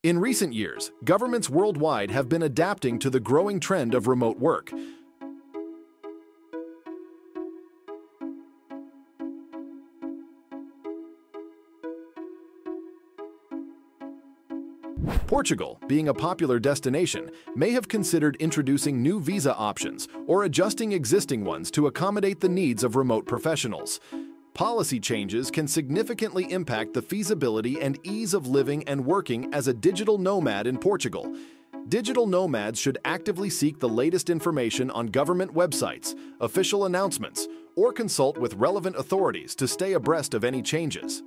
In recent years, governments worldwide have been adapting to the growing trend of remote work. Portugal, being a popular destination, may have considered introducing new visa options or adjusting existing ones to accommodate the needs of remote professionals. Policy changes can significantly impact the feasibility and ease of living and working as a digital nomad in Portugal. Digital nomads should actively seek the latest information on government websites, official announcements, or consult with relevant authorities to stay abreast of any changes.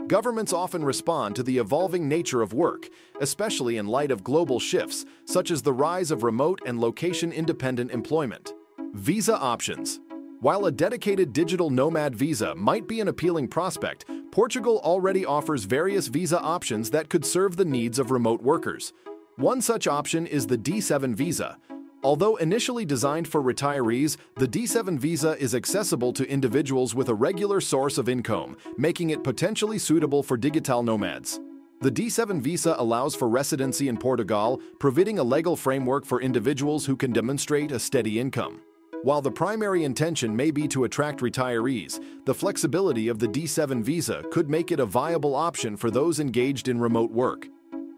Governments often respond to the evolving nature of work, especially in light of global shifts, such as the rise of remote and location-independent employment. Visa options. While a dedicated digital nomad visa might be an appealing prospect, Portugal already offers various visa options that could serve the needs of remote workers. One such option is the D7 visa. Although initially designed for retirees, the D7 visa is accessible to individuals with a regular source of income, making it potentially suitable for digital nomads. The D7 visa allows for residency in Portugal, providing a legal framework for individuals who can demonstrate a steady income. While the primary intention may be to attract retirees, the flexibility of the D7 visa could make it a viable option for those engaged in remote work.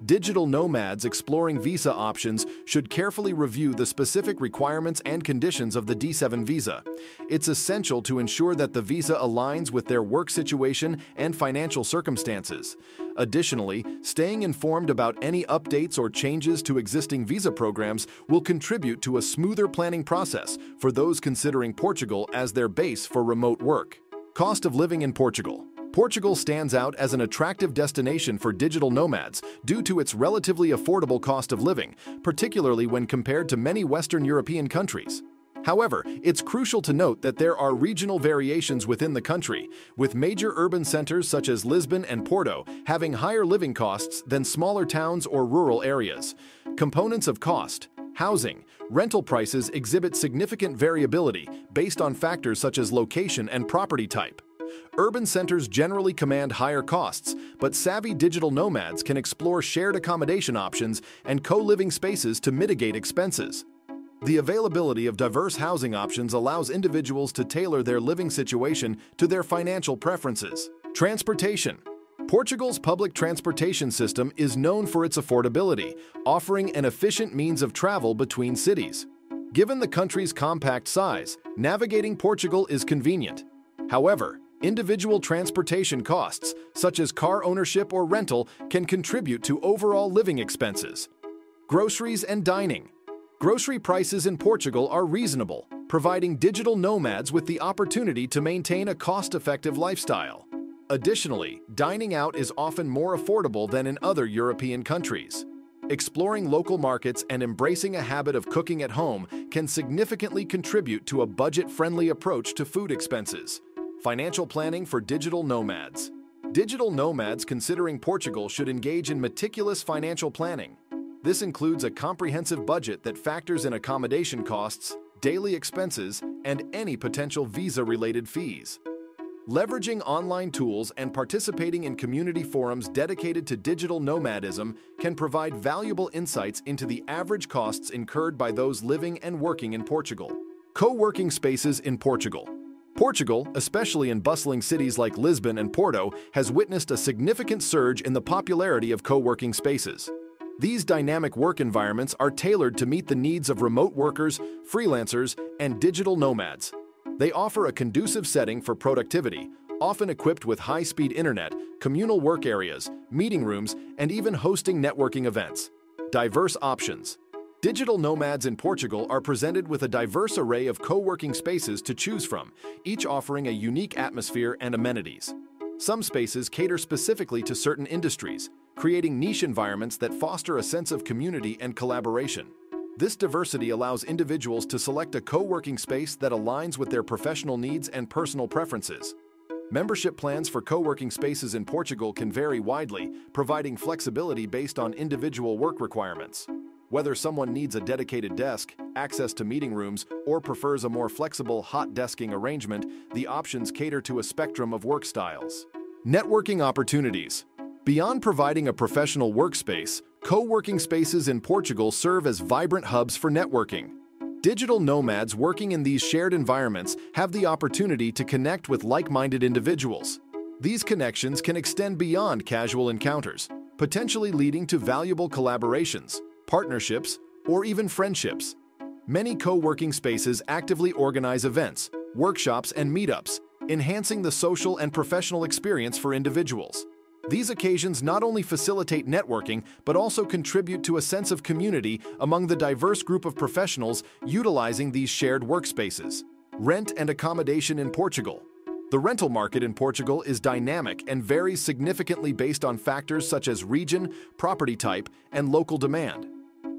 Digital nomads exploring visa options should carefully review the specific requirements and conditions of the D7 visa. It's essential to ensure that the visa aligns with their work situation and financial circumstances. Additionally, staying informed about any updates or changes to existing visa programs will contribute to a smoother planning process for those considering Portugal as their base for remote work. Cost of living in Portugal. Portugal stands out as an attractive destination for digital nomads due to its relatively affordable cost of living, particularly when compared to many Western European countries. However, it's crucial to note that there are regional variations within the country, with major urban centers such as Lisbon and Porto having higher living costs than smaller towns or rural areas. Components of cost. Housing, rental prices exhibit significant variability based on factors such as location and property type. Urban centers generally command higher costs, but savvy digital nomads can explore shared accommodation options and co-living spaces to mitigate expenses. The availability of diverse housing options allows individuals to tailor their living situation to their financial preferences. Transportation. Portugal's public transportation system is known for its affordability, offering an efficient means of travel between cities. Given the country's compact size, navigating Portugal is convenient. However, individual transportation costs, such as car ownership or rental, can contribute to overall living expenses. Groceries and dining. Grocery prices in Portugal are reasonable, providing digital nomads with the opportunity to maintain a cost-effective lifestyle. Additionally, dining out is often more affordable than in other European countries. Exploring local markets and embracing a habit of cooking at home can significantly contribute to a budget-friendly approach to food expenses. Financial planning for digital nomads. Digital nomads considering Portugal should engage in meticulous financial planning. This includes a comprehensive budget that factors in accommodation costs, daily expenses, and any potential visa-related fees. Leveraging online tools and participating in community forums dedicated to digital nomadism can provide valuable insights into the average costs incurred by those living and working in Portugal. Co-working spaces in Portugal. Portugal, especially in bustling cities like Lisbon and Porto, has witnessed a significant surge in the popularity of co-working spaces. These dynamic work environments are tailored to meet the needs of remote workers, freelancers, and digital nomads. They offer a conducive setting for productivity, often equipped with high-speed internet, communal work areas, meeting rooms, and even hosting networking events. Diverse options. Digital nomads in Portugal are presented with a diverse array of co-working spaces to choose from, each offering a unique atmosphere and amenities. Some spaces cater specifically to certain industries, creating niche environments that foster a sense of community and collaboration. This diversity allows individuals to select a co-working space that aligns with their professional needs and personal preferences. Membership plans for co-working spaces in Portugal can vary widely, providing flexibility based on individual work requirements. Whether someone needs a dedicated desk, access to meeting rooms, or prefers a more flexible hot desking arrangement, the options cater to a spectrum of work styles. Networking opportunities. Beyond providing a professional workspace, co-working spaces in Portugal serve as vibrant hubs for networking. Digital nomads working in these shared environments have the opportunity to connect with like-minded individuals. These connections can extend beyond casual encounters, potentially leading to valuable collaborations, partnerships, or even friendships. Many co-working spaces actively organize events, workshops, and meetups, enhancing the social and professional experience for individuals. These occasions not only facilitate networking, but also contribute to a sense of community among the diverse group of professionals utilizing these shared workspaces. Rent and accommodation in Portugal. The rental market in Portugal is dynamic and varies significantly based on factors such as region, property type, and local demand.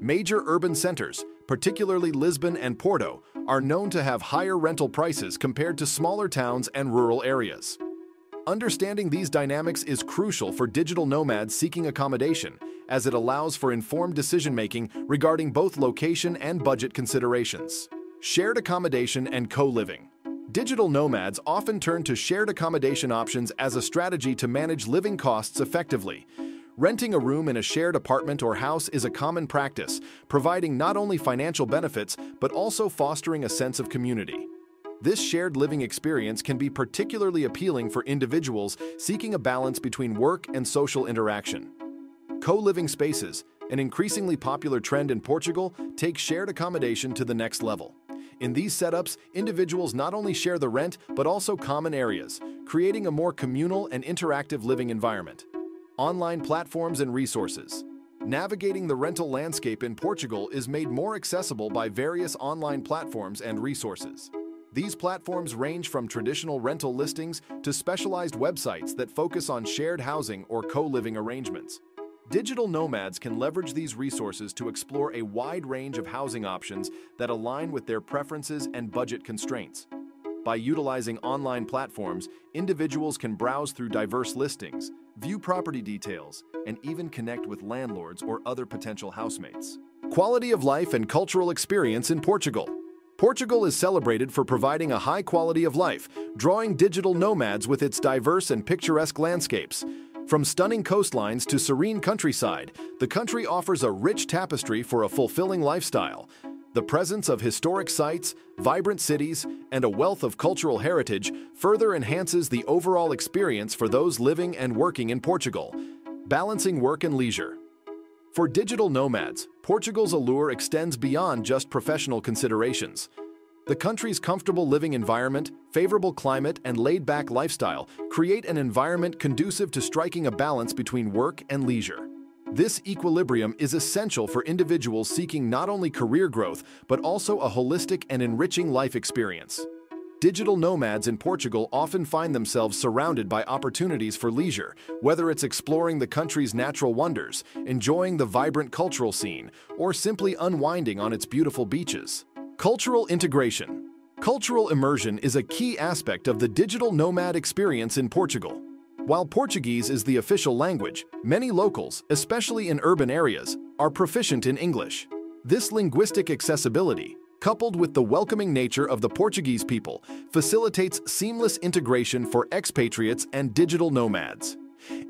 Major urban centers, particularly Lisbon and Porto, are known to have higher rental prices compared to smaller towns and rural areas. Understanding these dynamics is crucial for digital nomads seeking accommodation, as it allows for informed decision-making regarding both location and budget considerations. Shared accommodation and co-living. Digital nomads often turn to shared accommodation options as a strategy to manage living costs effectively. Renting a room in a shared apartment or house is a common practice, providing not only financial benefits but also fostering a sense of community. This shared living experience can be particularly appealing for individuals seeking a balance between work and social interaction. Co-living spaces, an increasingly popular trend in Portugal, take shared accommodation to the next level. In these setups, individuals not only share the rent but also common areas, creating a more communal and interactive living environment. Online platforms and resources. Navigating the rental landscape in Portugal is made more accessible by various online platforms and resources. These platforms range from traditional rental listings to specialized websites that focus on shared housing or co-living arrangements. Digital nomads can leverage these resources to explore a wide range of housing options that align with their preferences and budget constraints. By utilizing online platforms, individuals can browse through diverse listings, view property details, and even connect with landlords or other potential housemates. Quality of life and cultural experience in Portugal. Portugal is celebrated for providing a high quality of life, drawing digital nomads with its diverse and picturesque landscapes. From stunning coastlines to serene countryside, the country offers a rich tapestry for a fulfilling lifestyle. The presence of historic sites, vibrant cities, and a wealth of cultural heritage further enhances the overall experience for those living and working in Portugal. Balancing work and leisure. For digital nomads, Portugal's allure extends beyond just professional considerations. The country's comfortable living environment, favorable climate, and laid-back lifestyle create an environment conducive to striking a balance between work and leisure. This equilibrium is essential for individuals seeking not only career growth, but also a holistic and enriching life experience. Digital nomads in Portugal often find themselves surrounded by opportunities for leisure, whether it's exploring the country's natural wonders, enjoying the vibrant cultural scene, or simply unwinding on its beautiful beaches. Cultural integration. Cultural immersion is a key aspect of the digital nomad experience in Portugal. While Portuguese is the official language, many locals, especially in urban areas, are proficient in English. This linguistic accessibility, coupled with the welcoming nature of the Portuguese people, facilitates seamless integration for expatriates and digital nomads.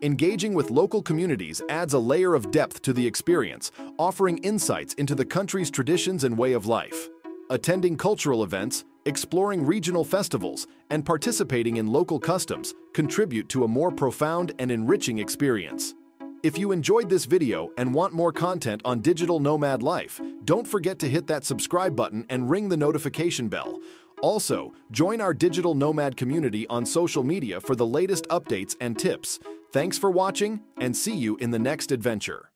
Engaging with local communities adds a layer of depth to the experience, offering insights into the country's traditions and way of life. Attending cultural events, exploring regional festivals, and participating in local customs contribute to a more profound and enriching experience. If you enjoyed this video and want more content on digital nomad life, don't forget to hit that subscribe button and ring the notification bell. Also, join our digital nomad community on social media for the latest updates and tips. Thanks for watching, and see you in the next adventure.